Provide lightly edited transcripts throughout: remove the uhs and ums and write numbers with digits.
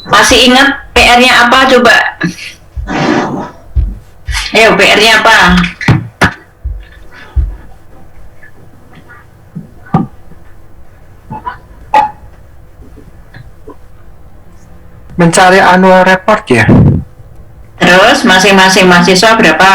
Masih ingat PR-nya apa coba? Ayo, PR-nya apa? Mencari annual report ya. Terus masing-masing mahasiswa berapa?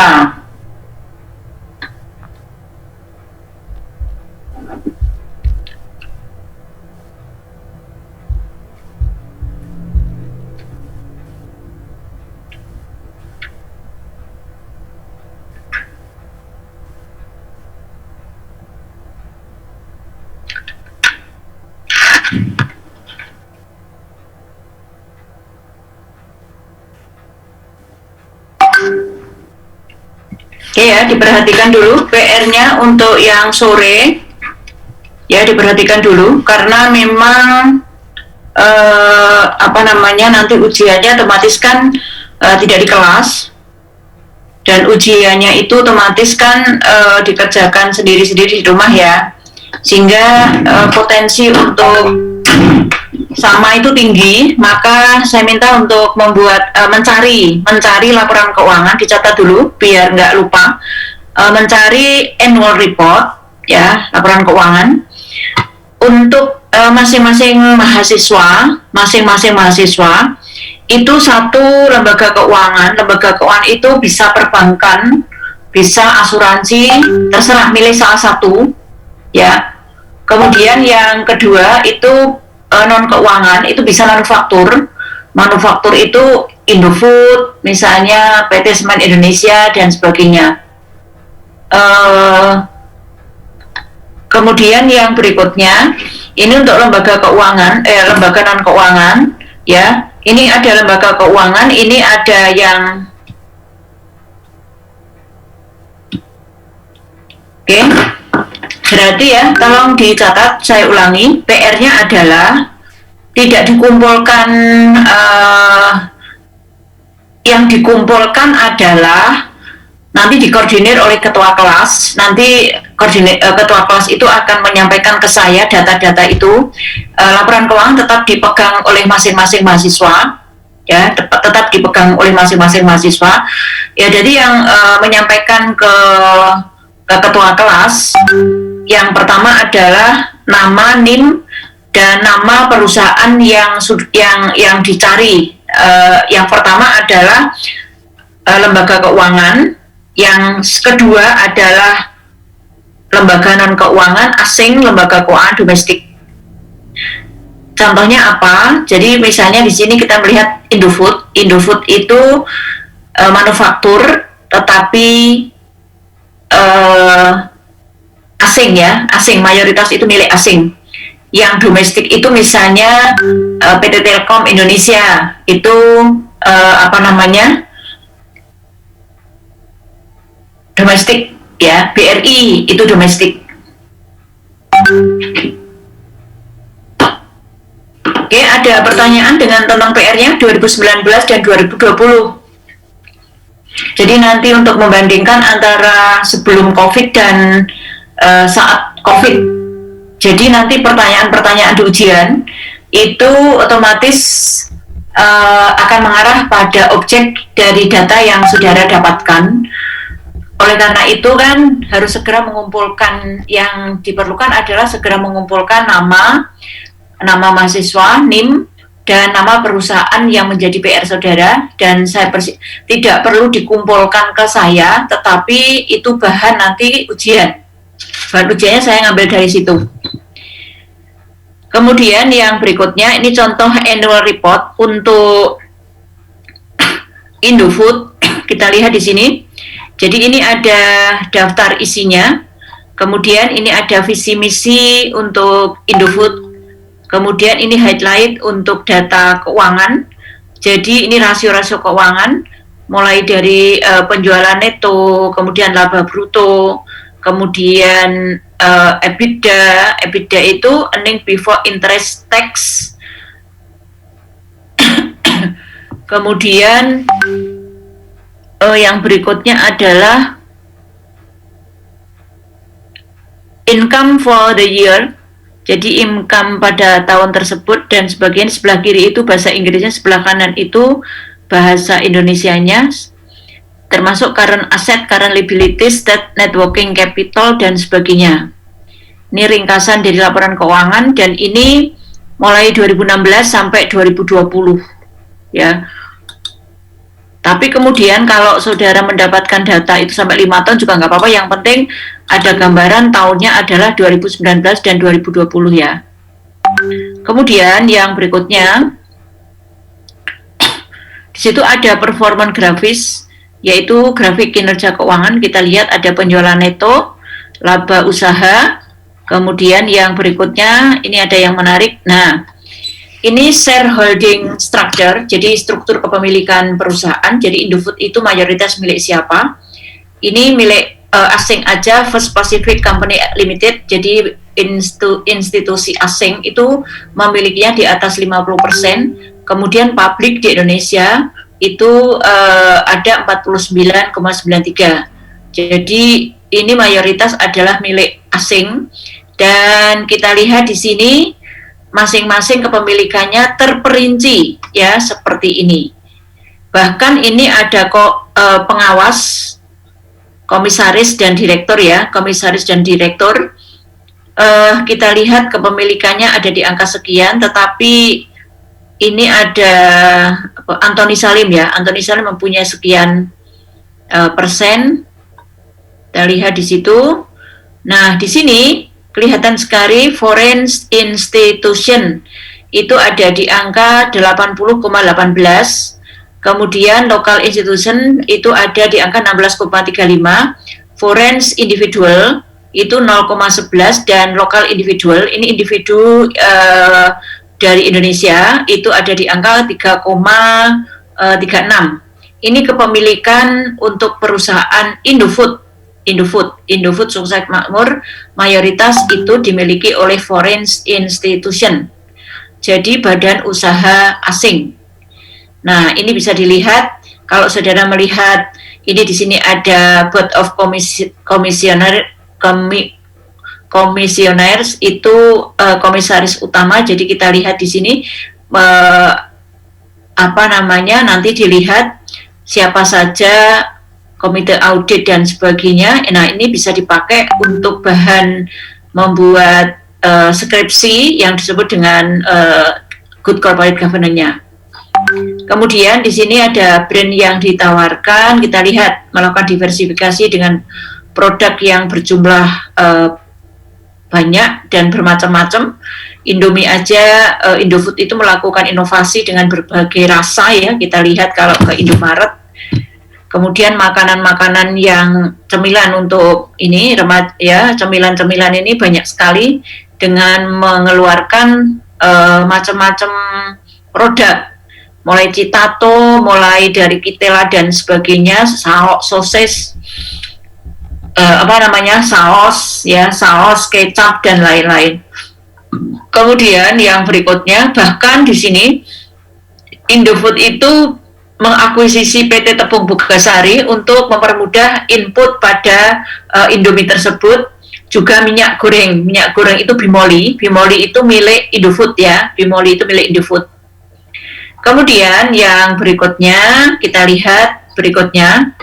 Oke ya, diperhatikan dulu PR-nya untuk yang sore. Ya, diperhatikan dulu karena memang nanti ujiannya otomatis kan tidak di kelas, dan ujiannya itu otomatis kan dikerjakan sendiri-sendiri di rumah ya, sehingga potensi untuk sama itu tinggi. Maka saya minta untuk membuat mencari laporan keuangan, dicatat dulu biar nggak lupa, mencari annual report ya, laporan keuangan untuk masing-masing mahasiswa itu satu lembaga keuangan. Lembaga keuangan itu bisa perbankan, bisa asuransi, terserah milih salah satu ya. Kemudian yang kedua itu non keuangan, itu bisa manufaktur. Manufaktur itu Indofood, misalnya PT Semen Indonesia dan sebagainya. Kemudian yang berikutnya ini untuk lembaga keuangan, lembaga non keuangan ya. Ini ada lembaga keuangan, ini ada yang oke. Berarti ya, tolong dicatat, saya ulangi, PR-nya adalah tidak dikumpulkan, yang dikumpulkan adalah nanti dikoordinir oleh ketua kelas. Nanti ketua kelas itu akan menyampaikan ke saya data-data itu. Laporan keuangan tetap dipegang oleh masing-masing mahasiswa ya, tetap dipegang oleh masing-masing mahasiswa ya. Jadi yang menyampaikan ke ketua kelas, yang pertama adalah nama, NIM, dan nama perusahaan yang dicari. Yang pertama adalah lembaga keuangan, yang kedua adalah lembaga non keuangan asing, lembaga keuangan domestik. Contohnya apa? Jadi misalnya di sini kita melihat Indofood. Indofood itu manufaktur, tetapi asing ya, asing, mayoritas itu milik asing. Yang domestik itu misalnya PT Telkom Indonesia, itu domestik ya. BRI itu domestik. Oke, ada pertanyaan tentang PR-nya 2019 dan 2020. Jadi nanti untuk membandingkan antara sebelum COVID dan saat COVID. Jadi nanti pertanyaan-pertanyaan di ujian itu otomatis akan mengarah pada objek dari data yang saudara dapatkan. Oleh karena itu kan harus segera mengumpulkan, yang diperlukan adalah segera mengumpulkan nama mahasiswa, NIM, dan nama perusahaan yang menjadi PR saudara. Dan tidak perlu dikumpulkan ke saya, tetapi itu bahan nanti ujian. Bahan ujiannya saya ngambil dari situ. Kemudian yang berikutnya, ini contoh annual report untuk Indofood. Kita lihat di sini. Jadi ini ada daftar isinya. Kemudian ini ada visi misi untuk Indofood. Kemudian ini highlight untuk data keuangan. Jadi ini rasio-rasio keuangan, mulai dari penjualan neto, kemudian laba bruto, kemudian EBITDA. EBITDA itu earning before interest tax. Kemudian yang berikutnya adalah income for the year. Jadi income pada tahun tersebut dan sebagian sebelah kiri itu bahasa Inggrisnya, sebelah kanan itu bahasa Indonesianya, termasuk current asset, current liabilities, debt, net working capital dan sebagainya. Ini ringkasan dari laporan keuangan dan ini mulai 2016 sampai 2020 ya. Tapi kemudian kalau saudara mendapatkan data itu sampai 5 tahun juga nggak apa-apa, yang penting ada gambaran tahunnya adalah 2019 dan 2020 ya. Kemudian yang berikutnya, di situ ada performance grafis, yaitu grafik kinerja keuangan. Kita lihat ada penjualan neto, laba usaha, kemudian yang berikutnya ini ada yang menarik. Nah, ini shareholding structure, jadi struktur kepemilikan perusahaan. Jadi Indofood itu mayoritas milik siapa? Ini milik asing aja, First Pacific Company Limited. Jadi institusi asing itu memilikinya di atas 50%. Kemudian publik di Indonesia itu ada 49,93. Jadi ini mayoritas adalah milik asing. Dan kita lihat di sini masing-masing kepemilikannya terperinci ya seperti ini. Bahkan ini ada kok pengawas, komisaris dan direktur ya, komisaris dan direktur. Kita lihat kepemilikannya ada di angka sekian, tetapi ini ada Antoni Salim ya, Antoni Salim mempunyai sekian persen. Kita lihat di situ. Nah, di sini kelihatan sekali foreign institution itu ada di angka 80,18, kemudian local institution itu ada di angka 16,35, foreign individual itu 0,11, dan local individual, ini individu dari Indonesia itu ada di angka 3,36. Ini kepemilikan untuk perusahaan Indofood Sukses Makmur, mayoritas itu dimiliki oleh foreign institution, jadi badan usaha asing. Nah, ini bisa dilihat kalau saudara melihat ini di sini ada Board of Commissioners itu komisaris utama. Jadi kita lihat di sini nanti dilihat siapa saja, komite audit dan sebagainya. Nah, ini bisa dipakai untuk bahan membuat skripsi yang disebut dengan good corporate governance-nya. Kemudian di sini ada brand yang ditawarkan. Kita lihat melakukan diversifikasi dengan produk yang berjumlah banyak dan bermacam-macam. Indomie aja, Indofood itu melakukan inovasi dengan berbagai rasa ya. Kita lihat kalau ke Indomaret. Kemudian makanan-makanan yang cemilan untuk ini ya, cemilan-cemilan ini banyak sekali dengan mengeluarkan macam-macam produk, mulai Citato, mulai dari Kitela dan sebagainya, sosis, saus ya, saus, kecap dan lain-lain. Kemudian yang berikutnya, bahkan di sini Indofood itu mengakuisisi PT Tepung Bogasari untuk mempermudah input pada Indomie tersebut. Juga minyak goreng itu Bimoli itu milik Indofood ya, Bimoli itu milik Indofood. Kemudian yang berikutnya, kita lihat berikutnya.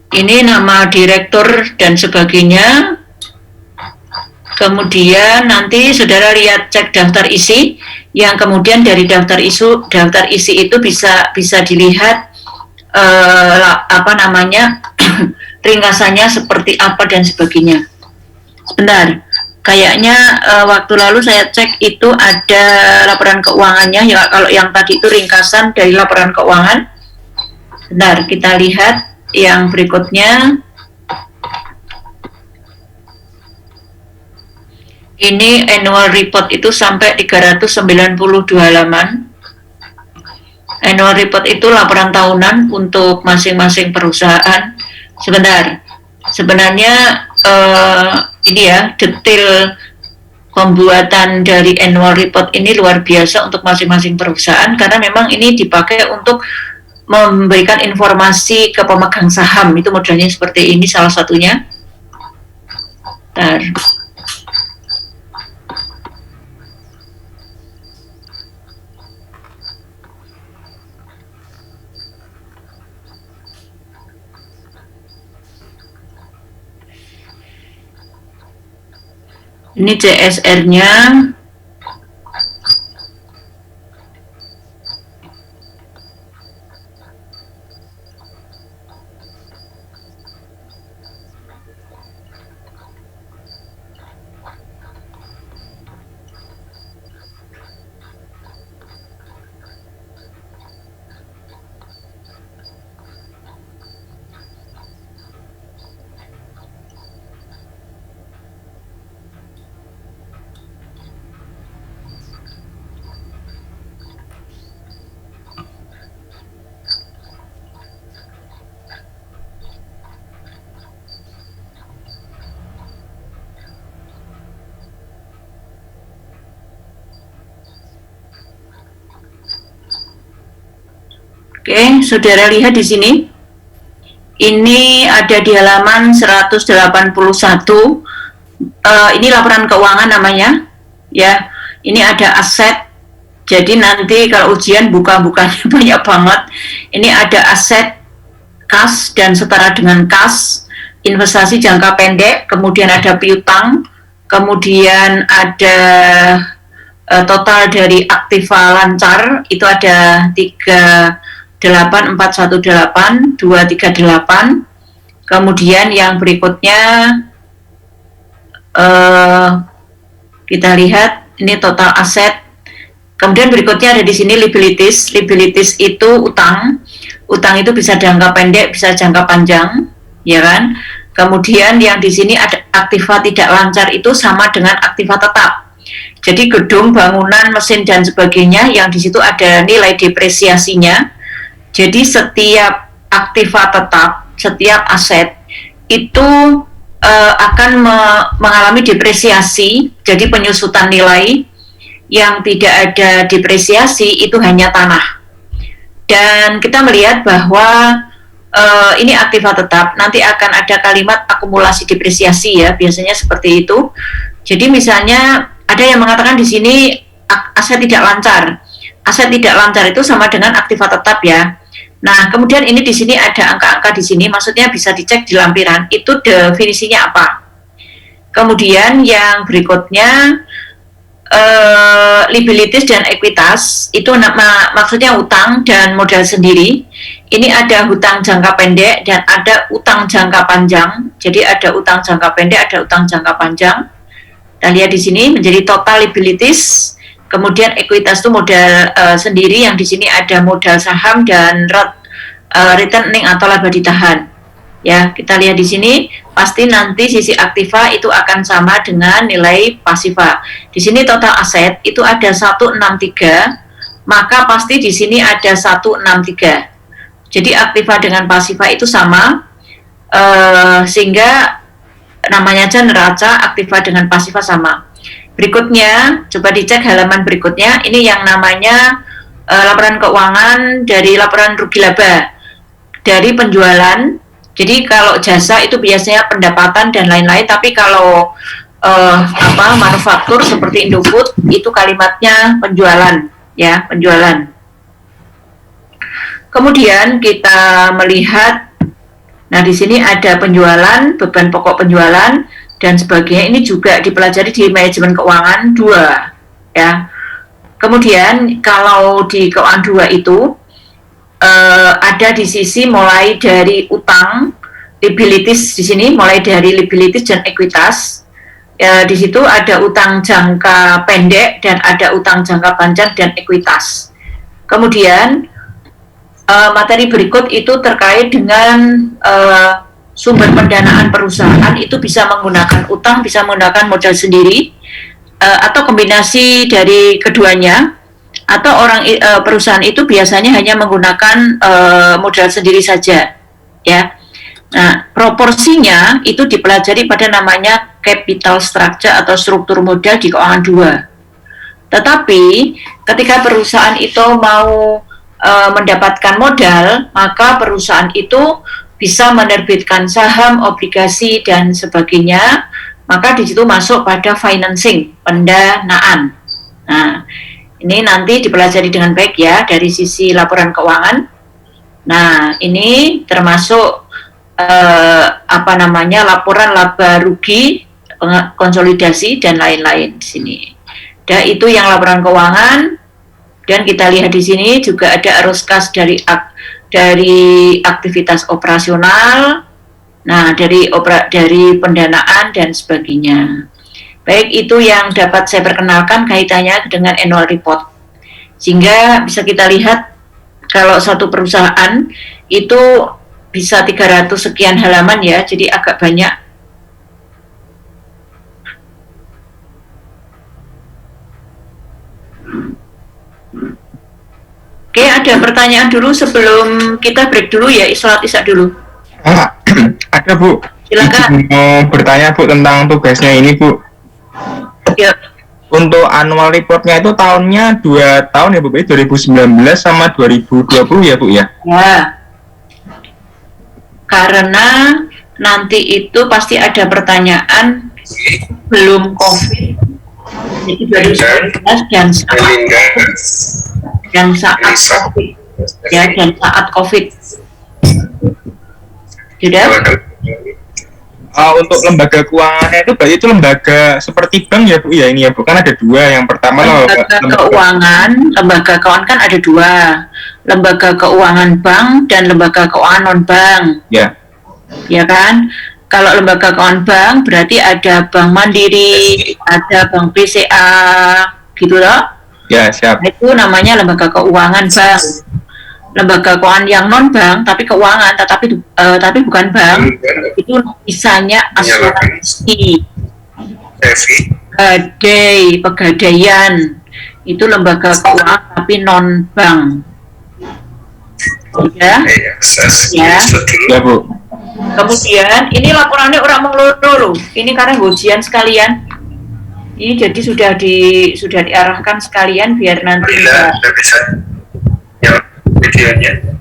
Ini nama direktur dan sebagainya. Kemudian nanti saudara lihat cek daftar isi, yang kemudian dari daftar isi itu bisa dilihat ringkasannya seperti apa dan sebagainya. Sebentar, kayaknya waktu lalu saya cek itu ada laporan keuangannya ya. Kalau yang tadi itu ringkasan dari laporan keuangan. Sebentar, kita lihat yang berikutnya. Ini annual report itu sampai 392 halaman. Annual report itu laporan tahunan untuk masing-masing perusahaan. Sebentar, sebenarnya ini ya, detail pembuatan dari annual report ini luar biasa untuk masing-masing perusahaan, karena memang ini dipakai untuk memberikan informasi ke pemegang saham. Itu modelnya seperti ini salah satunya. Bentar. Ini CSR-nya. Oke, saudara lihat di sini. Ini ada di halaman 181. Ini laporan keuangan namanya, ya. Ini ada aset. Jadi nanti kalau ujian buka-bukanya banyak banget. Ini ada aset kas dan setara dengan kas, investasi jangka pendek, kemudian ada piutang, kemudian ada total dari aktiva lancar itu ada 38418 238. Kemudian yang berikutnya kita lihat ini total aset. Kemudian berikutnya ada di sini liabilities. Liabilities itu utang. Utang itu bisa jangka pendek, bisa jangka panjang, ya kan? Kemudian yang di sini ada aktiva tidak lancar itu sama dengan aktiva tetap. Jadi gedung, bangunan, mesin dan sebagainya yang di situ ada nilai depresiasinya. Jadi setiap aktiva tetap, setiap aset itu akan mengalami depresiasi. Jadi penyusutan nilai. Yang tidak ada depresiasi itu hanya tanah. Dan kita melihat bahwa ini aktiva tetap, nanti akan ada kalimat akumulasi depresiasi ya, biasanya seperti itu. Jadi misalnya ada yang mengatakan di sini aset tidak lancar. Aset tidak lancar itu sama dengan aktiva tetap ya. Nah, kemudian ini di sini ada angka-angka di sini, maksudnya bisa dicek di lampiran, itu definisinya apa. Kemudian yang berikutnya liabilities dan ekuitas itu maksudnya utang dan modal sendiri. Ini ada hutang jangka pendek dan ada utang jangka panjang. Jadi ada utang jangka pendek, ada utang jangka panjang. Kita lihat di sini menjadi total liabilities. Kemudian ekuitas itu modal sendiri, yang di sini ada modal saham dan return earning atau laba ditahan. Ya, kita lihat di sini pasti nanti sisi aktiva itu akan sama dengan nilai pasiva. Di sini total aset itu ada 163, maka pasti di sini ada 163. Jadi aktiva dengan pasiva itu sama, sehingga namanya aja neraca, aktiva dengan pasiva sama. Berikutnya, coba dicek halaman berikutnya, ini yang namanya laporan keuangan dari laporan rugi laba dari penjualan. Jadi kalau jasa itu biasanya pendapatan dan lain-lain, tapi kalau manufaktur seperti Indofood itu kalimatnya penjualan, ya, penjualan. Kemudian kita melihat, nah di sini ada penjualan, beban pokok penjualan dan sebagainya. Ini juga dipelajari di manajemen keuangan 2, ya. Kemudian kalau di keuangan 2 itu ada di sisi mulai dari utang, liabilities di sini mulai dari liabilities dan ekuitas. Di situ ada utang jangka pendek dan ada utang jangka panjang dan ekuitas. Kemudian materi berikut itu terkait dengan sumber pendanaan perusahaan, itu bisa menggunakan utang, bisa menggunakan modal sendiri, atau kombinasi dari keduanya. Atau perusahaan itu biasanya hanya menggunakan modal sendiri saja, ya. Nah, proporsinya itu dipelajari pada namanya capital structure atau struktur modal di keuangan 2. Tetapi ketika perusahaan itu mau mendapatkan modal, maka perusahaan itu bisa menerbitkan saham, obligasi, dan sebagainya. Maka di situ masuk pada financing, pendanaan. Nah, ini nanti dipelajari dengan baik ya dari sisi laporan keuangan. Nah, ini termasuk laporan laba rugi, konsolidasi, dan lain-lain di sini. Dan itu yang laporan keuangan. Dan kita lihat di sini juga ada arus kas dari aktivitas operasional, nah dari pendanaan dan sebagainya. Baik, itu yang dapat saya perkenalkan kaitannya dengan annual report. Sehingga bisa kita lihat kalau satu perusahaan itu bisa 300 sekian halaman ya, jadi agak banyak. Oke, ada pertanyaan dulu sebelum kita break dulu ya, sholat isya dulu. Ada Bu. Silakan. Mau bertanya Bu tentang tugasnya ini Bu. Ya. Untuk annual reportnya itu tahunnya 2 tahun ya Bu, 2019 sama 2020 ya Bu ya? Ya. Karena nanti itu pasti ada pertanyaan belum COVID, jadi 2019 dan saat COVID, ya, dan saat COVID. Sudah? Untuk lembaga keuangannya itu berarti itu lembaga seperti bank ya Bu ya, ini ya Bu, kan ada dua. Yang pertama lembaga keuangan kan ada dua, lembaga keuangan bank dan lembaga keuangan non bank. Ya. Ya kan? Kalau lembaga keuangan bank berarti ada Bank Mandiri, ada Bank BCA, gitu loh. Ya, siap. Itu namanya lembaga keuangan bank. Lembaga keuangan yang non bank tapi keuangan, tapi bukan bank, itu misalnya asuransi, pegadaian, itu lembaga keuangan tapi non bank. Ya, ya Bu. Kemudian ini laporannya orang mengeluh, ini karena ujian sekalian. Ini jadi sudah diarahkan sekalian biar nanti sudah bisa ya videonya.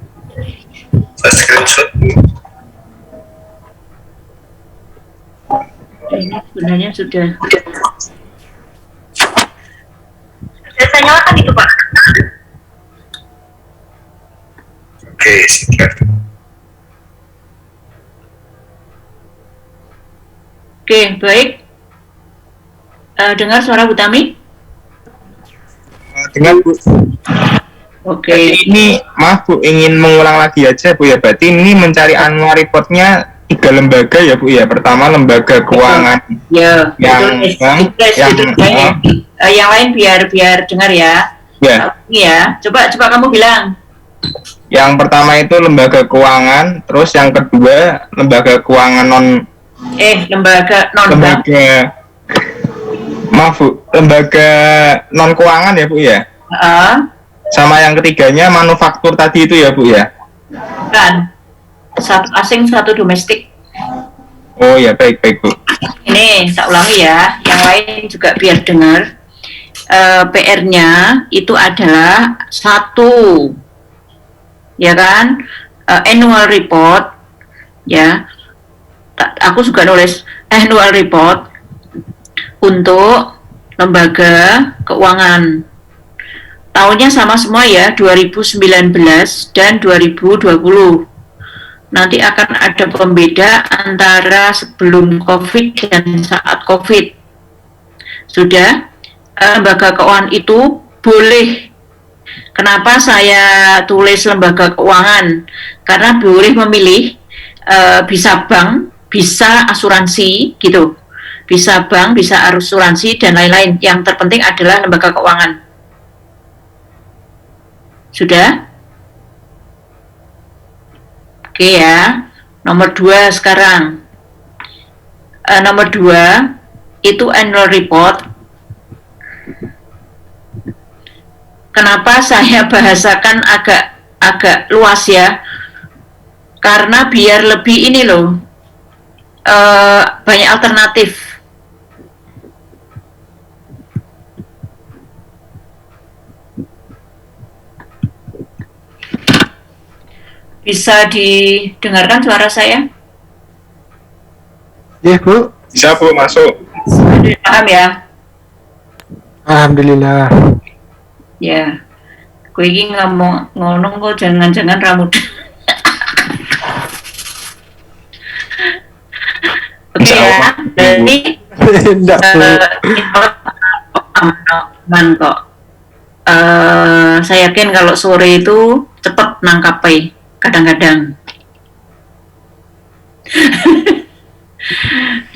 Saya screenshot. Ini sebenarnya sudah saya nyalakan itu Pak. Oke, siap. Oke, baik. Dengar suara Bu Tami? Dengar Bu. Oke. Jadi ini maaf Bu, ingin mengulang lagi aja Bu ya. Berarti ini mencari annual reportnya 3 lembaga ya Bu ya. Pertama lembaga keuangan. Ya. Yang yang lain biar dengar ya. Ya. Ya. Coba kamu bilang. Yang pertama itu lembaga keuangan, terus yang kedua lembaga keuangan lembaga non bank. Maaf Bu, lembaga non keuangan ya Bu ya. Sama yang ketiganya manufaktur tadi itu ya Bu ya. Bukan. Satu asing, satu domestik. Oh ya, baik Bu. Ini tak ulangi ya, yang lain juga biar dengar. PR-nya itu adalah satu, ya kan, annual report, ya. Aku juga nulis annual report untuk lembaga keuangan. Tahunnya sama semua ya, 2019 dan 2020. Nanti akan ada pembeda antara sebelum COVID dan saat COVID. Sudah, lembaga keuangan itu boleh. Kenapa saya tulis lembaga keuangan? Karena boleh memilih, bisa bank, bisa asuransi, gitu. Bisa bank, bisa asuransi, dan lain-lain. Yang terpenting adalah lembaga keuangan. Sudah? Oke ya. Nomor 2 sekarang. Nomor 2 itu annual report. Kenapa saya bahasakan agak luas ya? Karena biar lebih ini loh, banyak alternatif. Bisa didengarkan suara saya? Iya Bu, Bisa Bu, masuk. Paham ya? alhamdulillah. Ya. Kowe iki ngomong ngono kok jangan-jangan rambut. Oke Insya ya. Allah. Jadi Enggak Bu. aman kok. Saya yakin kalau sore itu cepat nangkapai kadang-kadang.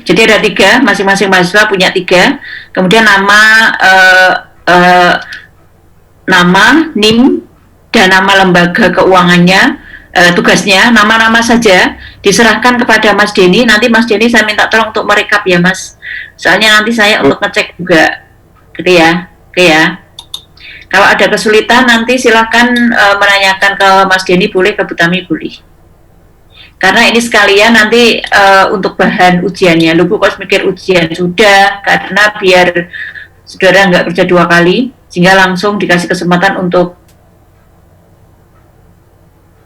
Jadi ada 3, masing-masing mahasiswa punya 3. Kemudian nama, NIM, dan nama lembaga keuangannya, tugasnya, nama-nama saja diserahkan kepada Mas Denny. Nanti Mas Denny saya minta tolong untuk merekap ya Mas. Soalnya nanti saya untuk ngecek juga, gitu ya. Oke ya. Kalau ada kesulitan nanti silahkan menanyakan ke Mas Denny, boleh, ke Bu Tami boleh. Karena ini sekalian nanti untuk bahan ujiannya. Lu kok mikir ujian sudah, karena biar saudara nggak kerja 2 kali, sehingga langsung dikasih kesempatan untuk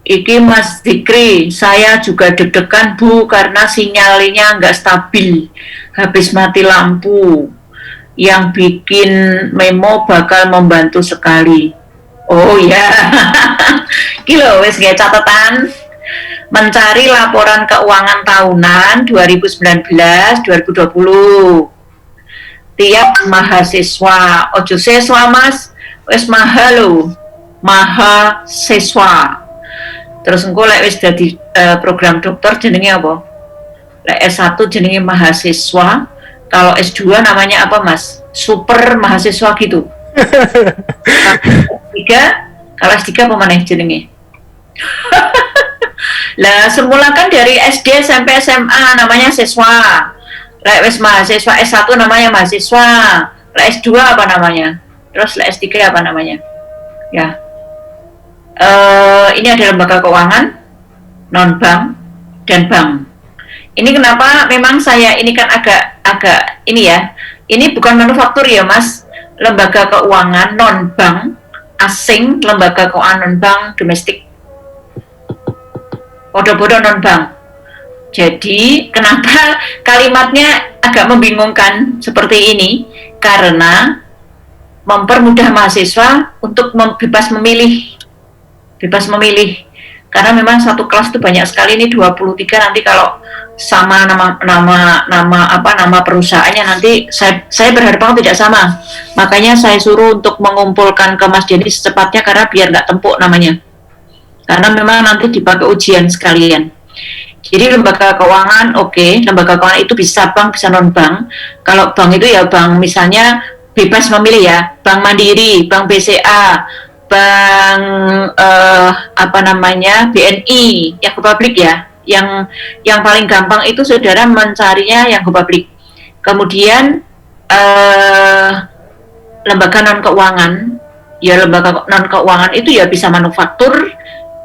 iki Mas Dikri, saya juga deg-degan Bu karena sinyalnya nggak stabil, habis mati lampu. Yang bikin memo bakal membantu sekali. Oh ya, kilo wes nggak catatan. Mencari laporan keuangan tahunan 2019-2020. Tiap mahasiswa, ojo siswa Mas, wes mahal lo, mahasiswa. Terus engko lek wis dadi program dokter jenenge apa? Lek S1 jenenge mahasiswa, kalau S2 namanya apa Mas? Super mahasiswa gitu. Kalau S3 apa maneh jenenge? Lah semula kan dari SD sampai SMA namanya siswa. Lek wis mahasiswa S1 namanya mahasiswa. Lek S2 apa namanya? Terus lek S3 apa namanya? Ya. Ini ada lembaga keuangan, non-bank, dan bank. Ini kenapa memang saya ini kan agak ini ya. Ini bukan manufaktur ya Mas. Lembaga keuangan non-bank asing, lembaga keuangan non-bank domestik. Bodoh-bodoh non-bank. Jadi kenapa kalimatnya agak membingungkan seperti ini? Karena mempermudah mahasiswa untuk bebas memilih. Karena memang satu kelas itu banyak sekali, ini 23, nanti kalau sama nama perusahaannya nanti saya berharap tidak sama. Makanya saya suruh untuk mengumpulkan ke Mas Denny secepatnya karena biar nggak tempuk namanya. Karena memang nanti dipakai ujian sekalian. Jadi lembaga keuangan, oke, lembaga keuangan itu bisa bank, bisa non bank. Kalau bank itu ya bank misalnya bebas memilih ya, Bank Mandiri, Bank BCA, Bank BNI, yang ke publik ya. Yang paling gampang itu saudara mencarinya yang ke publik. Kemudian lembaga non keuangan, ya lembaga non keuangan itu ya bisa manufaktur,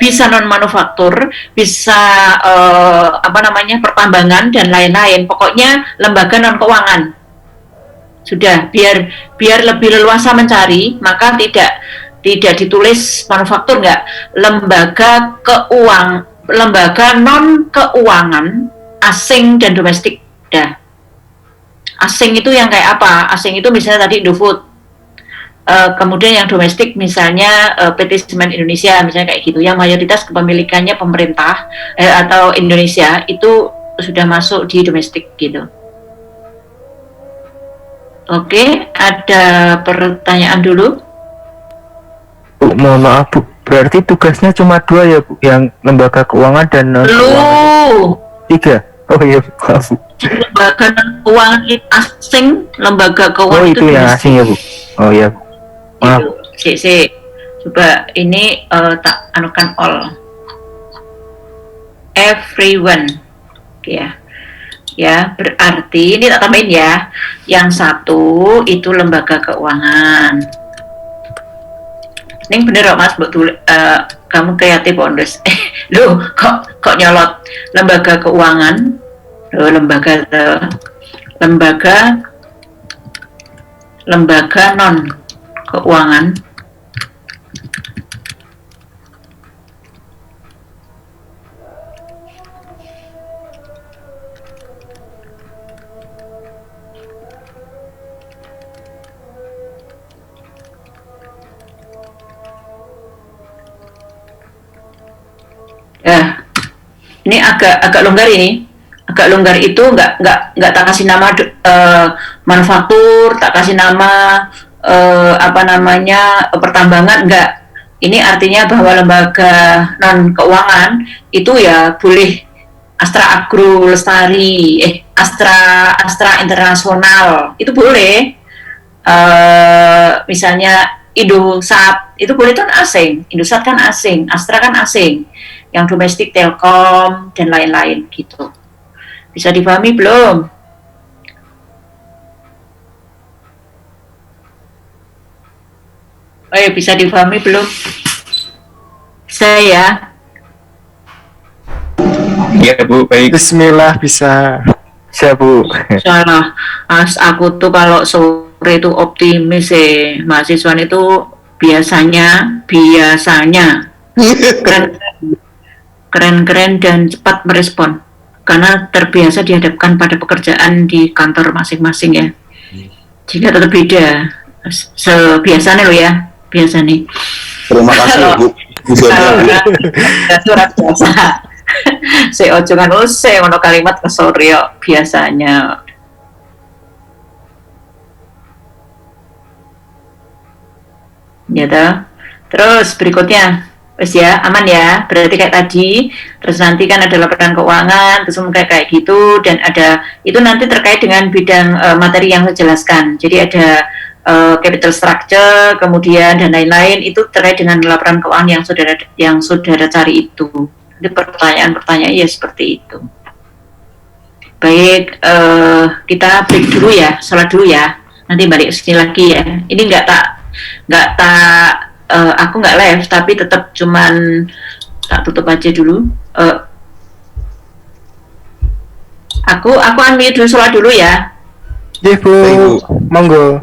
bisa non manufaktur, bisa pertambangan dan lain-lain. Pokoknya lembaga non keuangan. Sudah, biar lebih leluasa mencari, maka tidak ditulis manufaktur, enggak, lembaga non keuangan asing dan domestik. Dah. Asing itu yang kayak apa? Asing itu misalnya tadi Indofood. Kemudian yang domestik misalnya PT Semen Indonesia misalnya kayak gitu, yang mayoritas kepemilikannya pemerintah atau Indonesia itu sudah masuk di domestik gitu. Oke, ada pertanyaan dulu? Bu, mohon maaf Bu, berarti tugasnya cuma 2 ya Bu, yang lembaga keuangan dan non keuangan. 3. Oh iya, maaf Bu. Lembaga keuangan asing, lembaga keuangan itu yang asing ya Bu. Oh iya Bu. Maaf. Coba ini tak anukan all. Everyone. Ya. Ya, berarti ini tak tambahin ya. Yang 1 itu lembaga keuangan. Ini bener kok Mas, kamu kreatif Ondes. Loh, kok nyolot lembaga keuangan? Loh, lembaga non keuangan. Ya, ini agak longgar ini. Agak longgar itu nggak tak kasih nama manufaktur, tak kasih nama apa namanya pertambangan, nggak. Ini artinya bahwa lembaga non keuangan itu ya boleh Astra Agro Lestari, Astra Internasional itu boleh. Misalnya Indosat itu boleh, itu kan asing, Indosat kan asing, Astra kan asing, yang domestik Telkom dan lain-lain gitu. Bisa dipahami belum? Bisa dipahami belum? Saya Ya Bu, baik. Bismillah bisa. Siap Bu. salah. Aku tuh kalau sore itu optimis mahasiswa itu biasanya keren dan cepat merespon karena terbiasa dihadapkan pada pekerjaan di kantor masing-masing ya. Jika tetap beda, biasanya lo ya, biasa nih. Terima kasih Bu. Surat biasa. Saya ojo kan usai ono kalimat kesoryo biasanya. Ya toh. Terus berikutnya, wes ya, aman ya. Berarti kayak tadi, terus nanti kan ada laporan keuangan, terus kayak gitu, dan ada itu nanti terkait dengan bidang materi yang saya jelaskan. Jadi ada capital structure, kemudian dan lain-lain itu terkait dengan laporan keuangan yang saudara cari itu. Jadi pertanyaan-pertanyaan ya seperti itu. Baik, kita break dulu ya, sholat dulu ya. Nanti balik sini lagi ya. Ini aku nggak live tapi tetap cuman tak tutup aja dulu. Aku unmute dulu, sholat dulu ya. Iya Bu, monggo.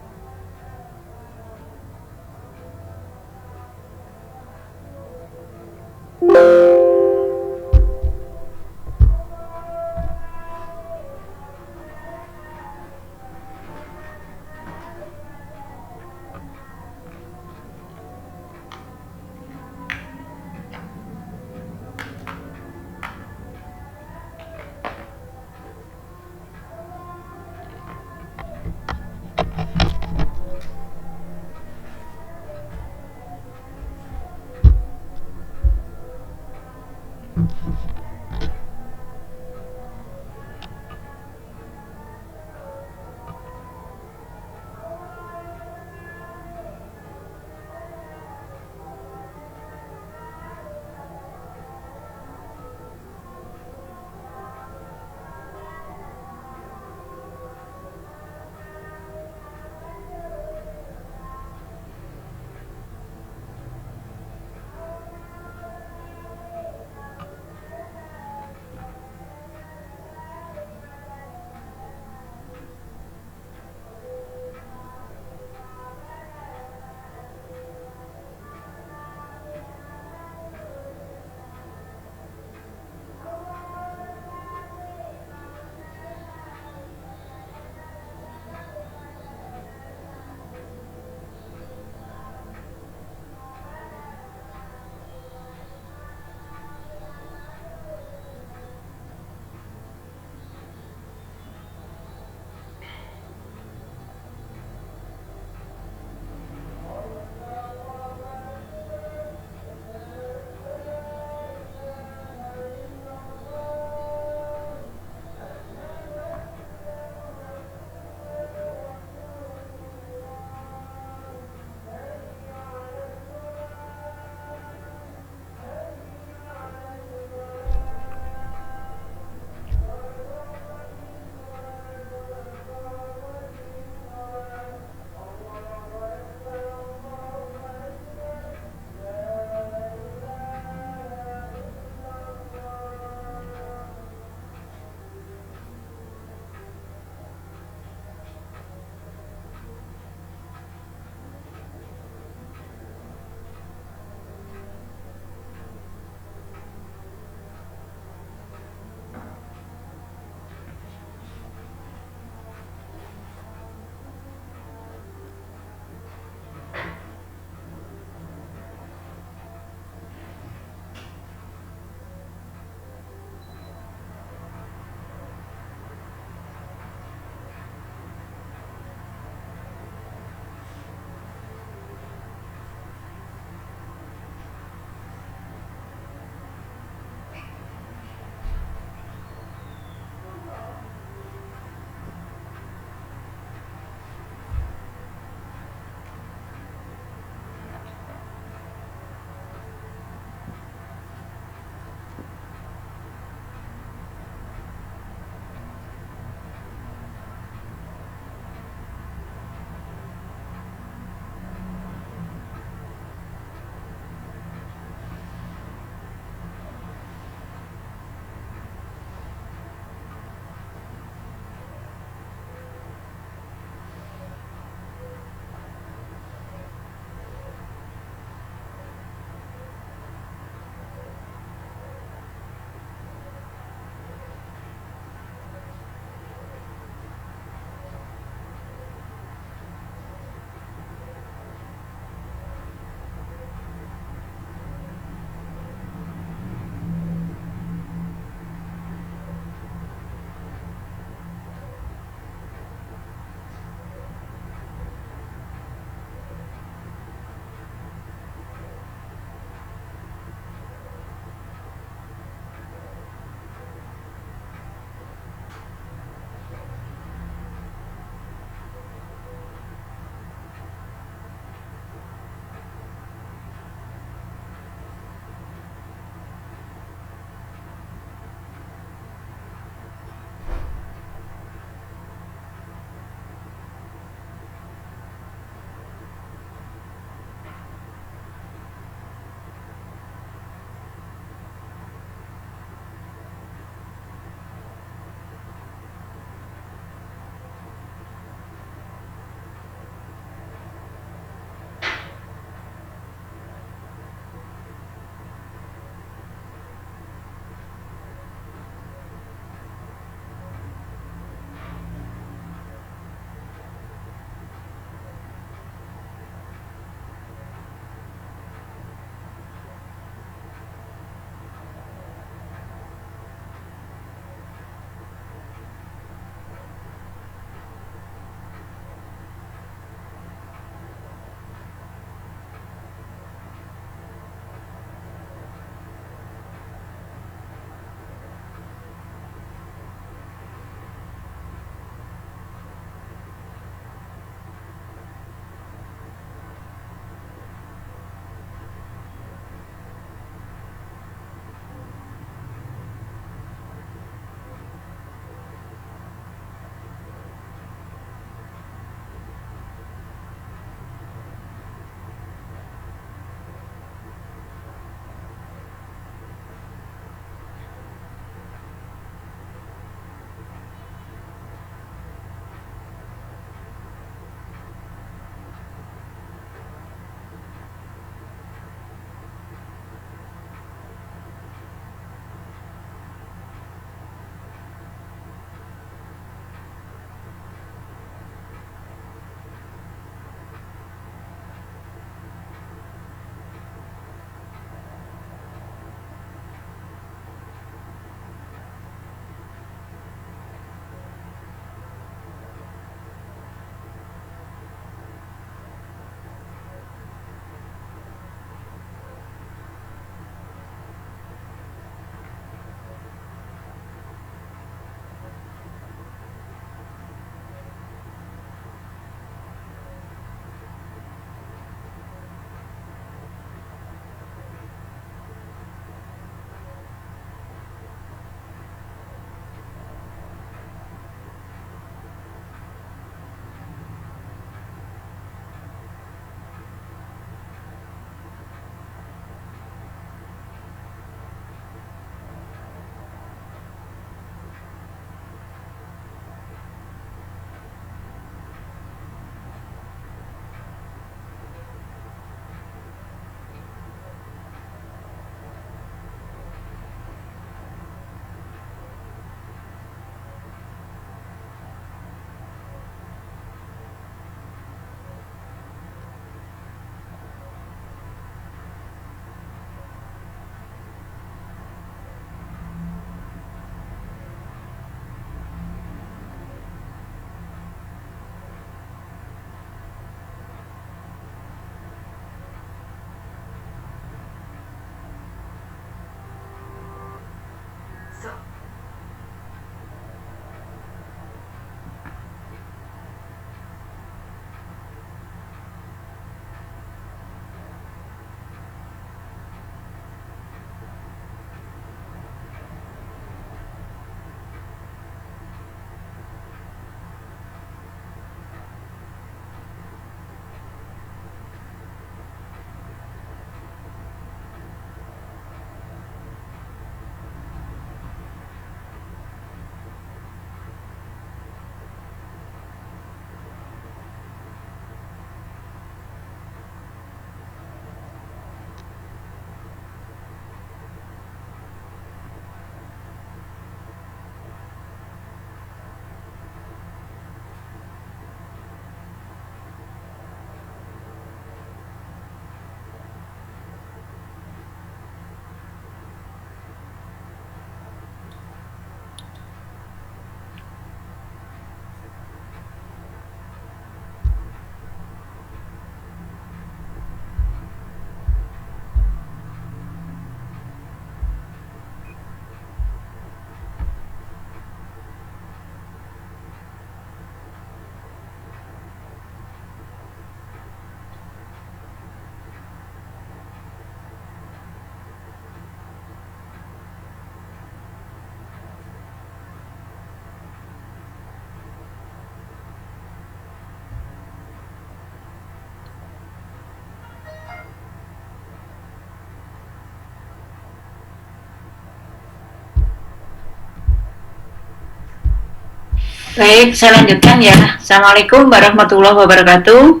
Baik, saya lanjutkan ya. Assalamualaikum warahmatullahi wabarakatuh.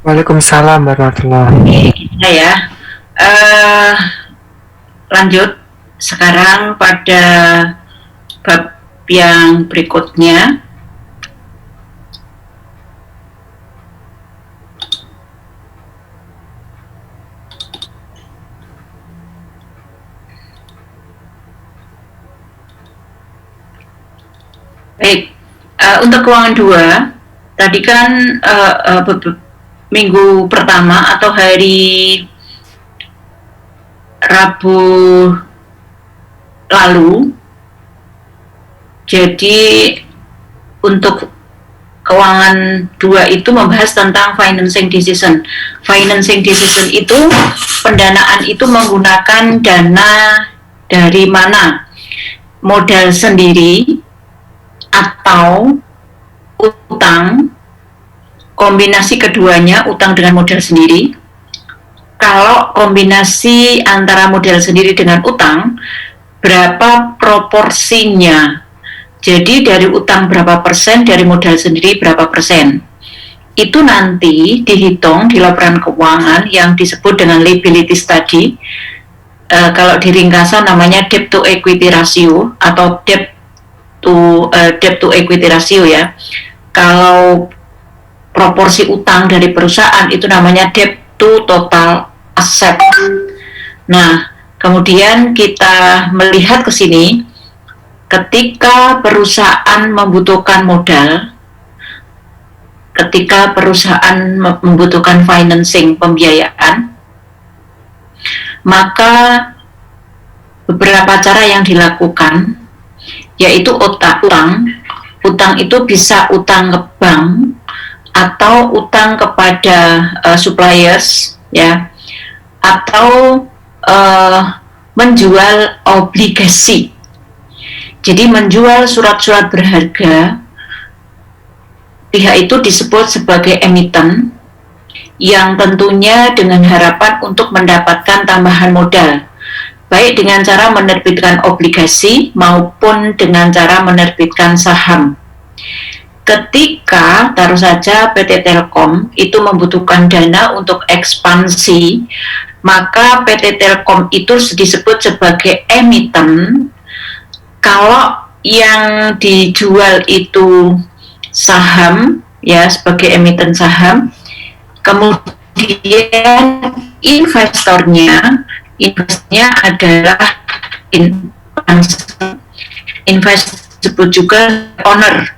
Waalaikumsalam warahmatullahi. Nah ya, eh, lanjut sekarang pada bab yang berikutnya. Baik, untuk keuangan 2, tadi kan minggu pertama atau hari Rabu lalu, jadi untuk keuangan 2 itu membahas tentang financing decision. Financing decision itu pendanaan itu menggunakan dana dari mana? Modal sendiri atau utang, kombinasi keduanya, utang dengan modal sendiri. Kalau kombinasi antara modal sendiri dengan utang, berapa proporsinya? Jadi dari utang berapa persen, dari modal sendiri berapa persen. Itu nanti dihitung di laporan keuangan yang disebut dengan liability study. Kalau di ringkasan namanya debt to equity ratio atau debt to equity ratio ya. Kalau proporsi utang dari perusahaan itu namanya debt to total asset. Nah, kemudian kita melihat ke sini, ketika perusahaan membutuhkan modal, ketika perusahaan membutuhkan financing, pembiayaan, maka beberapa cara yang dilakukan, yaitu utang. Utang itu bisa utang ke bank atau utang kepada suppliers ya, atau menjual obligasi. Jadi menjual surat-surat berharga, pihak itu disebut sebagai emiten yang tentunya dengan harapan untuk mendapatkan tambahan modal, baik dengan cara menerbitkan obligasi maupun dengan cara menerbitkan saham. Ketika taruh saja PT Telkom itu membutuhkan dana untuk ekspansi, maka PT Telkom itu disebut sebagai emiten. Kalau yang dijual itu saham ya, sebagai emiten saham, kemudian investornya adalah investor, disebut juga owner.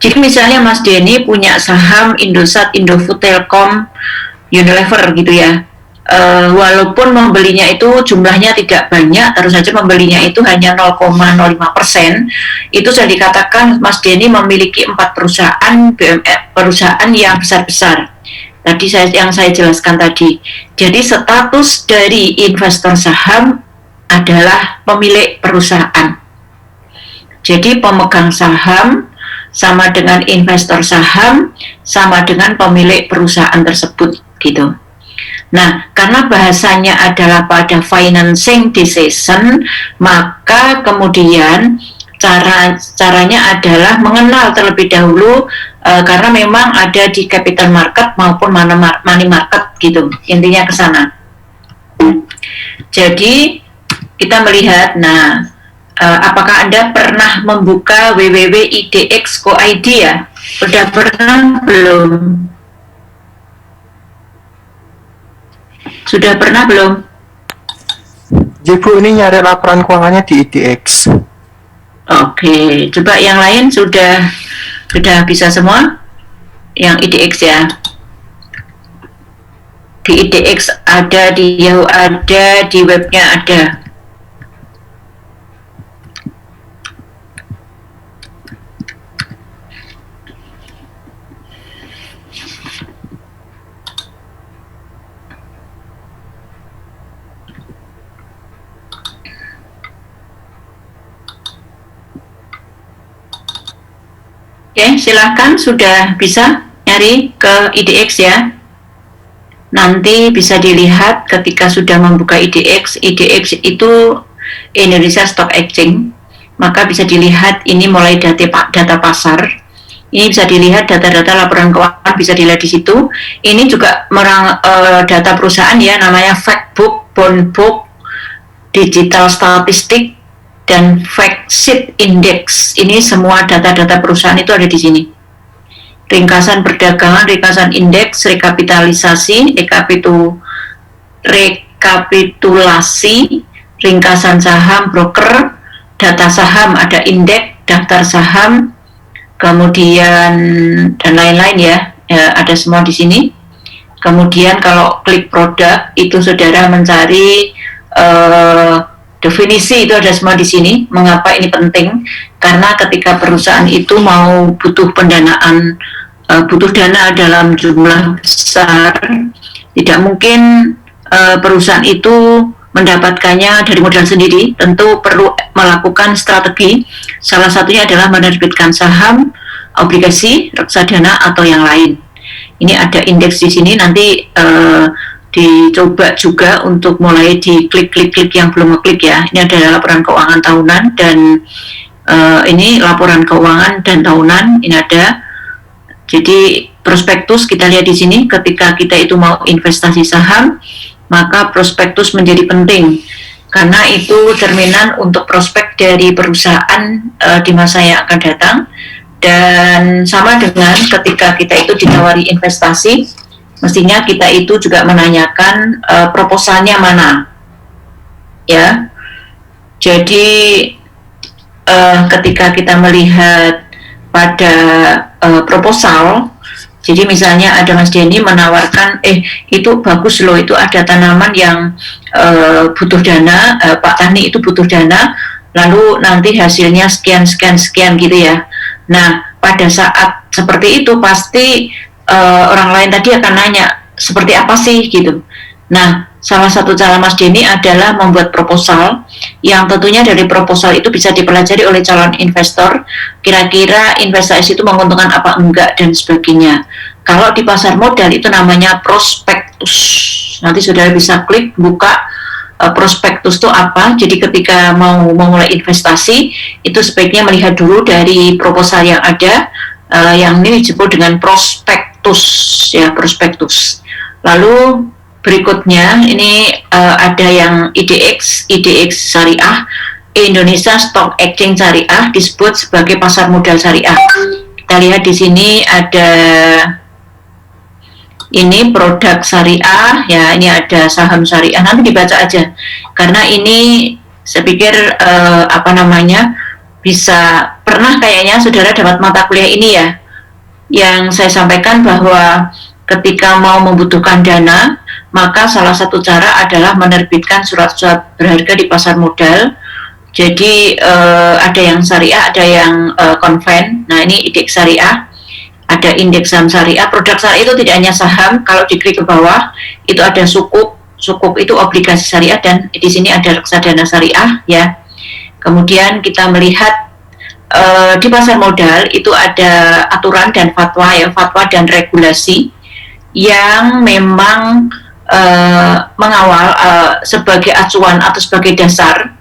Jadi misalnya Mas Denny punya saham Indosat, Indofood, Telkom, Unilever gitu ya. Walaupun membelinya itu jumlahnya tidak banyak, terus saja membelinya itu hanya 0,05%, itu sudah dikatakan Mas Denny memiliki 4 perusahaan BUMN, perusahaan yang besar-besar. Tadi yang saya jelaskan tadi. Jadi status dari investor saham adalah pemilik perusahaan. Jadi pemegang saham sama dengan investor saham, sama dengan pemilik perusahaan tersebut gitu. Nah, karena bahasanya adalah pada financing decision, maka kemudian caranya adalah mengenal terlebih dahulu, karena memang ada di capital market maupun money market gitu, intinya ke sana. Jadi kita melihat, nah, apakah Anda pernah membuka www.idx.co.id ya? Sudah pernah belum? Sudah pernah belum? Ya Bu, ini nyari laporan keuangannya di IDX. Oke, coba yang lain sudah bisa semua? Yang IDX ya. Di IDX ada, di Yahoo ada, di webnya ada. Oke, silahkan sudah bisa nyari ke IDX ya. Nanti bisa dilihat ketika sudah membuka IDX. IDX itu Indonesia Stock Exchange. maka bisa dilihat ini mulai data pasar. Ini bisa dilihat data-data laporan keuangan, bisa dilihat di situ. Ini juga data perusahaan ya, namanya fact book, bond book, digital statistik, dan fact sheet index. Ini semua data-data perusahaan itu ada di sini. Ringkasan perdagangan, ringkasan indeks, rekapitalisasi, rekapitulasi, ringkasan saham, broker, data saham, ada indeks, daftar saham, kemudian dan lain-lain ya, ada semua di sini. Kemudian kalau klik produk itu saudara mencari definisi, itu ada semua di sini. Mengapa ini penting? Karena ketika perusahaan itu mau butuh pendanaan, butuh dana dalam jumlah besar, tidak mungkin perusahaan itu mendapatkannya dari modal sendiri, tentu perlu melakukan strategi. Salah satunya adalah menerbitkan saham, obligasi, reksadana, atau yang lain. Ini ada indeks di sini, nanti dicoba juga untuk mulai di klik yang belum ngeklik ya. Ini ada laporan keuangan tahunan, dan ini laporan keuangan dan tahunan, ini ada. Jadi prospektus kita lihat di sini, ketika kita itu mau investasi saham, maka prospektus menjadi penting karena itu cerminan untuk prospek dari perusahaan di masa yang akan datang. Dan sama dengan ketika kita itu ditawari investasi, mestinya kita itu juga menanyakan proposalnya mana, ya. Jadi ketika kita melihat pada proposal, jadi misalnya ada Mas Denny menawarkan, itu bagus loh, itu ada tanaman yang butuh dana, Pak Tani itu butuh dana, lalu nanti hasilnya sekian gitu ya. Nah, pada saat seperti itu pasti orang lain tadi akan nanya, seperti apa sih gitu. Nah, salah satu cara Mas Denny adalah membuat proposal, yang tentunya dari proposal itu bisa dipelajari oleh calon investor, kira-kira investasi itu menguntungkan apa enggak dan sebagainya. Kalau di pasar modal itu namanya prospektus. Nanti saudara bisa klik buka prospektus itu apa. Jadi ketika mau memulai investasi itu sebaiknya melihat dulu dari proposal yang ada, yang ini disebut dengan prospektus ya, prospektus. Lalu berikutnya ini ada yang IDX Syariah, Indonesia Stock Exchange Syariah, disebut sebagai pasar modal syariah. Kita lihat di sini ada ini produk syariah ya, ini ada saham syariah, nanti dibaca aja karena ini saya pikir bisa pernah kayaknya saudara dapat mata kuliah ini ya, yang saya sampaikan bahwa ketika mau membutuhkan dana, maka salah satu cara adalah menerbitkan surat-surat berharga di pasar modal. Jadi ada yang syariah, ada yang konven. Nah, ini indeks syariah, ada indeks saham syariah. Produk syariah itu tidak hanya saham, kalau diklik ke bawah itu ada sukuk itu obligasi syariah, dan di sini ada reksadana syariah ya. Kemudian kita melihat di pasar modal itu ada aturan dan fatwa ya, fatwa dan regulasi yang memang mengawal sebagai acuan atau sebagai dasar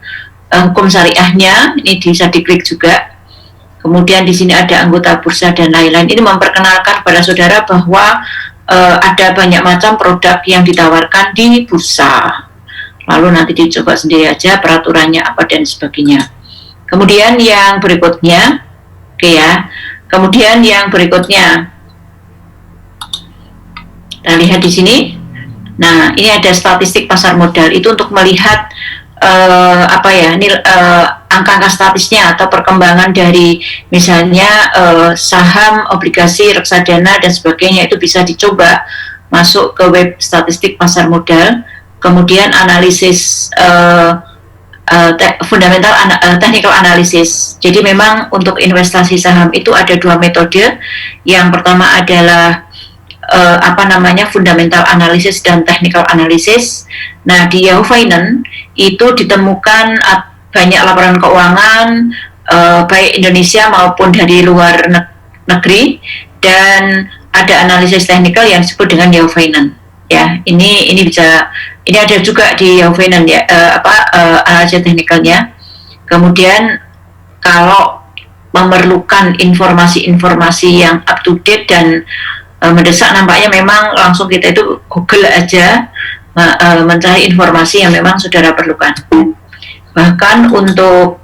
hukum syariahnya. Ini bisa diklik juga. Kemudian di sini ada anggota bursa dan lain-lain. Ini memperkenalkan kepada saudara bahwa ada banyak macam produk yang ditawarkan di bursa. Lalu nanti dicoba sendiri aja peraturannya apa dan sebagainya. Kemudian yang berikutnya, Kemudian yang berikutnya, kita lihat di sini. Nah, ini ada statistik pasar modal. Itu untuk melihat angka-angka statisnya atau perkembangan dari misalnya saham, obligasi, reksadana dan sebagainya. Itu bisa dicoba masuk ke web statistik pasar modal. Kemudian analisis fundamental technical analysis. Jadi memang untuk investasi saham itu ada dua metode. Yang pertama adalah fundamental analysis dan technical analysis. Nah, di Yahoo Finance itu ditemukan banyak laporan keuangan baik Indonesia maupun dari luar negeri, dan ada analisis teknikal yang disebut dengan Yahoo Finance. Ya, ini ada juga di Yahoo Finance ya, analisis teknikalnya. Kemudian kalau memerlukan informasi-informasi yang up to date dan mendesak, nampaknya memang langsung kita itu Google aja mencari informasi yang memang saudara perlukan. Bahkan untuk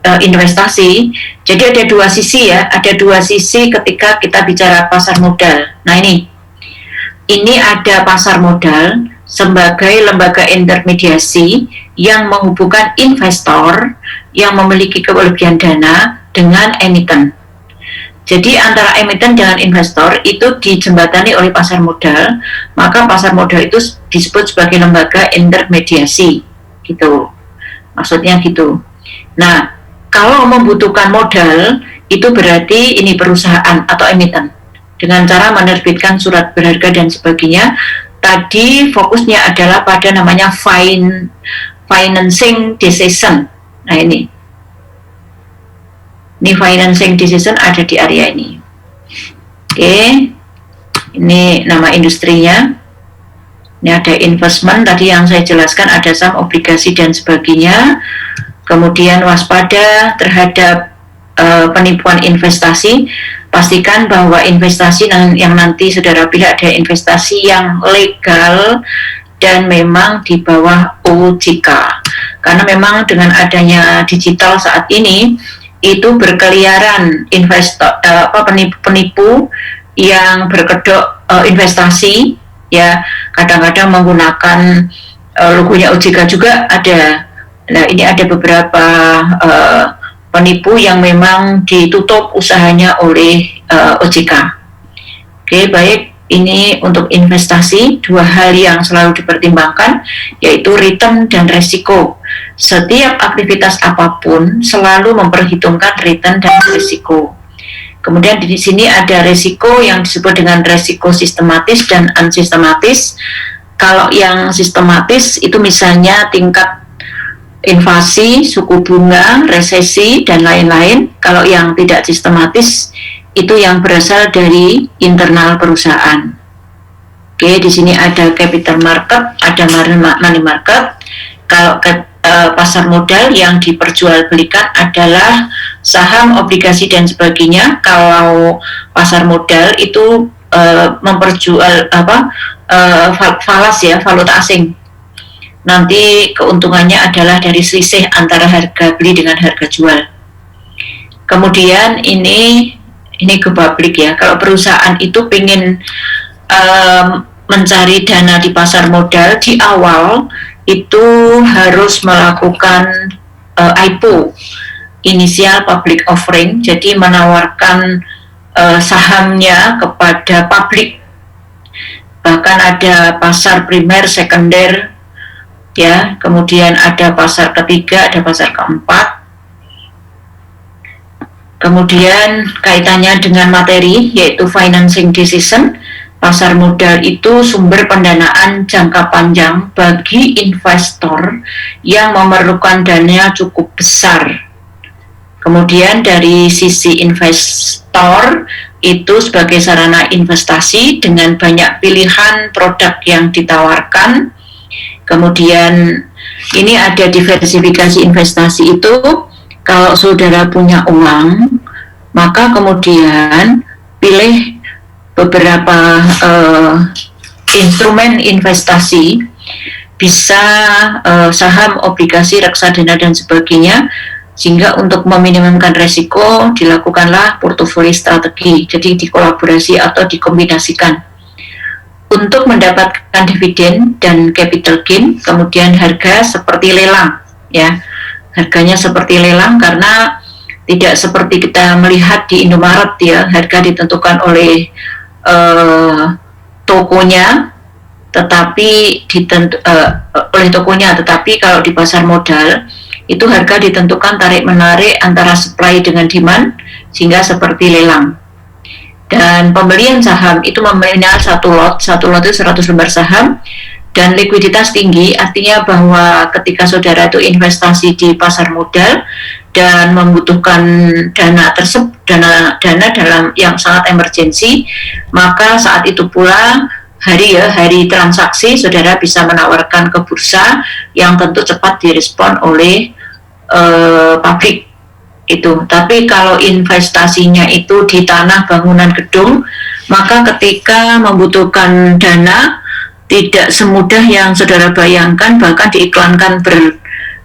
investasi, jadi ada dua sisi ya, ada dua sisi ketika kita bicara pasar modal. Nah ini ada pasar modal sebagai lembaga intermediasi yang menghubungkan investor yang memiliki kelebihan dana dengan emiten. Jadi antara emiten dengan investor itu dijembatani oleh pasar modal, maka pasar modal itu disebut sebagai lembaga intermediasi, gitu. Maksudnya gitu. Nah, kalau membutuhkan modal, itu berarti ini perusahaan atau emiten dengan cara menerbitkan surat berharga dan sebagainya. Tadi fokusnya adalah pada namanya financing decision. Nah ini financing decision ada di area ini. Oke, ini nama industrinya. Ini ada investment tadi yang saya jelaskan, ada saham, obligasi dan sebagainya. Kemudian waspada terhadap penipuan investasi. Pastikan bahwa investasi yang nanti saudara pilih ada investasi yang legal dan memang di bawah OJK. Karena memang dengan adanya digital saat ini itu berkeliaran penipu yang berkedok investasi ya, kadang-kadang menggunakan logonya OJK juga ada. Nah ini ada beberapa penipu yang memang ditutup usahanya oleh OJK. Oke, baik, ini untuk investasi, dua hal yang selalu dipertimbangkan yaitu return dan resiko. Setiap aktivitas apapun selalu memperhitungkan return dan resiko. Kemudian di sini ada resiko yang disebut dengan resiko sistematis dan unsistematis. Kalau yang sistematis itu misalnya tingkat inflasi, suku bunga, resesi, dan lain-lain. Kalau yang tidak sistematis itu yang berasal dari internal perusahaan. Oke, di sini ada capital market, ada money market. Kalau pasar modal yang diperjualbelikan adalah saham, obligasi, dan sebagainya. Kalau pasar modal itu memperjual falas ya, valuta asing. Nanti keuntungannya adalah dari selisih antara harga beli dengan harga jual. Kemudian ini go public ya. Kalau perusahaan itu ingin mencari dana di pasar modal di awal itu harus melakukan IPO, initial public offering, jadi menawarkan sahamnya kepada publik. Bahkan ada pasar primer, sekunder, ya, kemudian ada pasar ketiga, ada pasar keempat. Kemudian kaitannya dengan materi yaitu financing decision. Pasar modal itu sumber pendanaan jangka panjang bagi investor yang memerlukan dana cukup besar. Kemudian dari sisi investor itu sebagai sarana investasi dengan banyak pilihan produk yang ditawarkan. Kemudian ini ada diversifikasi investasi itu, kalau saudara punya uang, maka kemudian pilih beberapa instrumen investasi, bisa saham, obligasi, reksadana dan sebagainya, sehingga untuk meminimumkan resiko dilakukanlah portofolio strategi, jadi dikolaborasi atau dikombinasikan untuk mendapatkan dividen dan capital gain. Kemudian harga seperti lelang ya, harganya seperti lelang karena tidak seperti kita melihat di Indomaret ya, harga ditentukan oleh tokonya, tetapi oleh tokonya, tetapi kalau di pasar modal itu harga ditentukan tarik menarik antara supply dengan demand, sehingga seperti lelang. Dan pembelian saham itu meminal satu lot itu 100 lembar saham, dan likuiditas tinggi, artinya bahwa ketika saudara itu investasi di pasar modal dan membutuhkan dana dalam yang sangat emergensi, maka saat itu pula hari transaksi saudara bisa menawarkan ke bursa yang tentu cepat direspon oleh publik itu. Tapi kalau investasinya itu di tanah, bangunan, gedung, maka ketika membutuhkan dana tidak semudah yang saudara bayangkan, bahkan diiklankan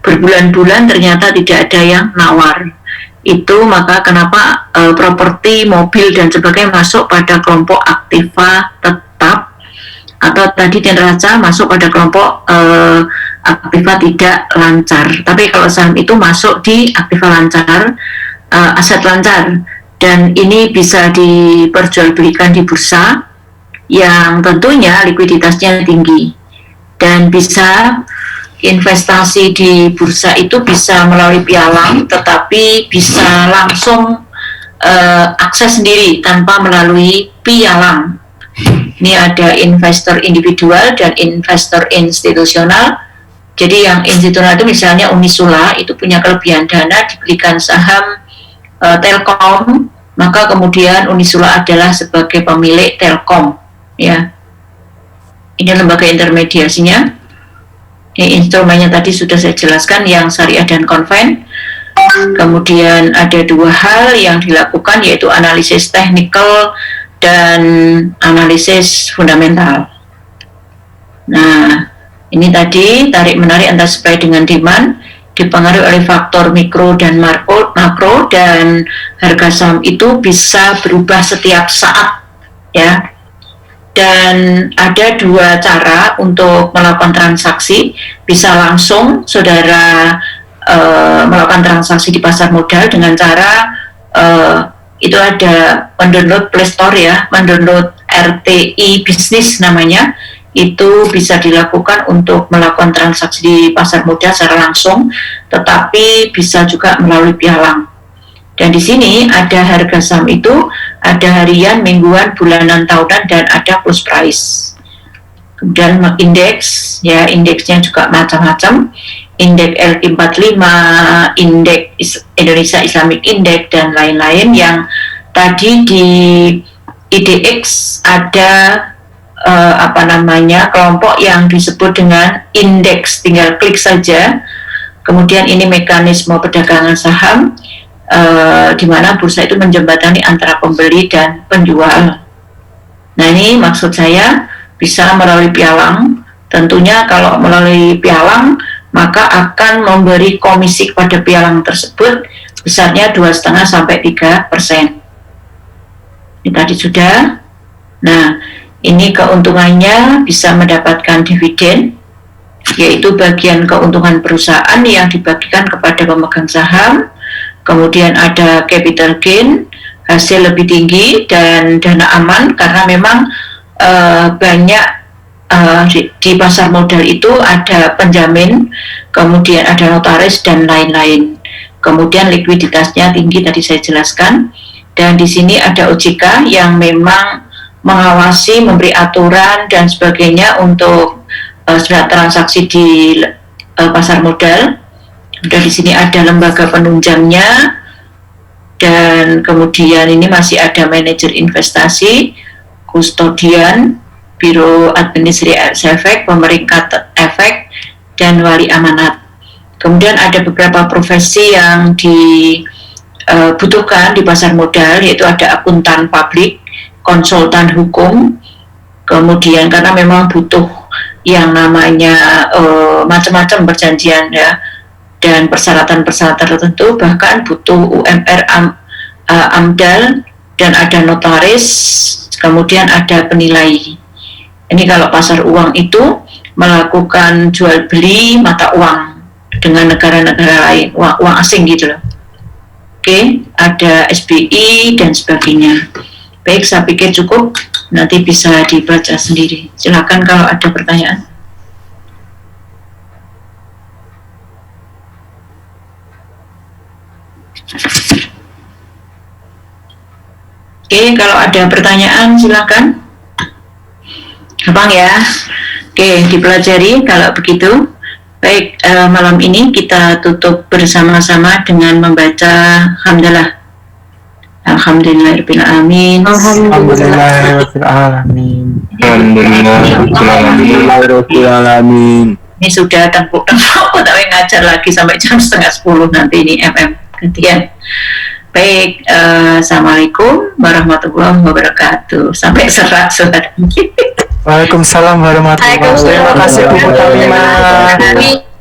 berbulan-bulan ternyata tidak ada yang nawar. Itu maka kenapa properti, mobil dan sebagainya masuk pada kelompok aktiva tetap, atau tadi neraca masuk pada kelompok aktiva tidak lancar. Tapi kalau saham itu masuk di aktiva lancar, aset lancar, dan ini bisa diperjualbelikan di bursa yang tentunya likuiditasnya tinggi, dan bisa investasi di bursa itu bisa melalui pialang, tetapi bisa langsung akses sendiri tanpa melalui pialang. Ini ada investor individual dan investor institusional. Jadi yang institusional itu misalnya Unisula itu punya kelebihan dana, dibelikan saham Telkom, maka kemudian Unisula adalah sebagai pemilik Telkom, ya. Ini lembaga intermediasinya. Ini instrumennya tadi sudah saya jelaskan, yang syariah dan konven. Kemudian ada dua hal yang dilakukan, yaitu analisis teknikal dan analisis fundamental. Nah, ini tadi tarik menarik antara supply dengan demand dipengaruhi oleh faktor mikro dan makro, dan harga saham itu bisa berubah setiap saat, ya. Dan ada dua cara untuk melakukan transaksi. Bisa langsung saudara melakukan transaksi di pasar modal dengan cara itu ada mendownload Play Store, ya, mendownload RTI Bisnis namanya. Itu bisa dilakukan untuk melakukan transaksi di pasar modal secara langsung, tetapi bisa juga melalui pialang. Dan di sini ada harga saham itu, ada harian, mingguan, bulanan, tahunan, dan ada plus price. Kemudian indeks, ya, indeksnya juga macam-macam. Indeks LQ45, indeks Indonesia Islamic Index, dan lain-lain. Yang tadi di IDX ada kelompok yang disebut dengan indeks, tinggal klik saja. Kemudian ini mekanisme perdagangan saham, di mana bursa itu menjembatani antara pembeli dan penjual. Nah, ini maksud saya bisa melalui pialang. Tentunya kalau melalui pialang maka akan memberi komisi kepada pialang tersebut besarnya 2,5 sampai 3%. Ini tadi sudah. Nah, ini keuntungannya bisa mendapatkan dividen, yaitu bagian keuntungan perusahaan yang dibagikan kepada pemegang saham. Kemudian ada capital gain, hasil lebih tinggi, dan dana aman, karena memang banyak di pasar modal itu ada penjamin, kemudian ada notaris, dan lain-lain. Kemudian likuiditasnya tinggi, tadi saya jelaskan. Dan di sini ada OJK yang memang mengawasi, memberi aturan, dan sebagainya untuk transaksi di pasar modal. Dan di sini ada lembaga penunjangnya, dan kemudian ini masih ada manajer investasi, kustodian, biro administrasi efek, pemeringkat efek, dan wali amanat. Kemudian ada beberapa profesi yang dibutuhkan di pasar modal, yaitu ada akuntan publik, konsultan hukum, kemudian karena memang butuh yang namanya macam-macam perjanjian, ya, dan persyaratan-persyaratan tertentu, bahkan butuh UMR, AMDAL, dan ada notaris, kemudian ada penilai. Ini kalau pasar uang itu melakukan jual beli mata uang dengan negara-negara lain, uang asing gitu loh. Oke, ada SBI dan sebagainya. Baik, saya pikir cukup, nanti bisa dibaca sendiri. Silakan kalau ada pertanyaan. Oke, kalau ada pertanyaan silakan. Gampang ya. Oke, dipelajari kalau begitu. Baik, malam ini kita tutup bersama-sama dengan membaca hamdalah. Alhamdulillahirabbil alamin. Alhamdulillahirabbil alamin. Alhamdulillahirabbil alamin. Ini sudah tengkuk tapi ngajar lagi sampai jam 9:30 nanti ini MM. gantian. Baik, assalamualaikum warahmatullahi wabarakatuh. Sampai surat. Waalaikumsalam warahmatullahi wabarakatuh. Terima kasih Bu Tamimah.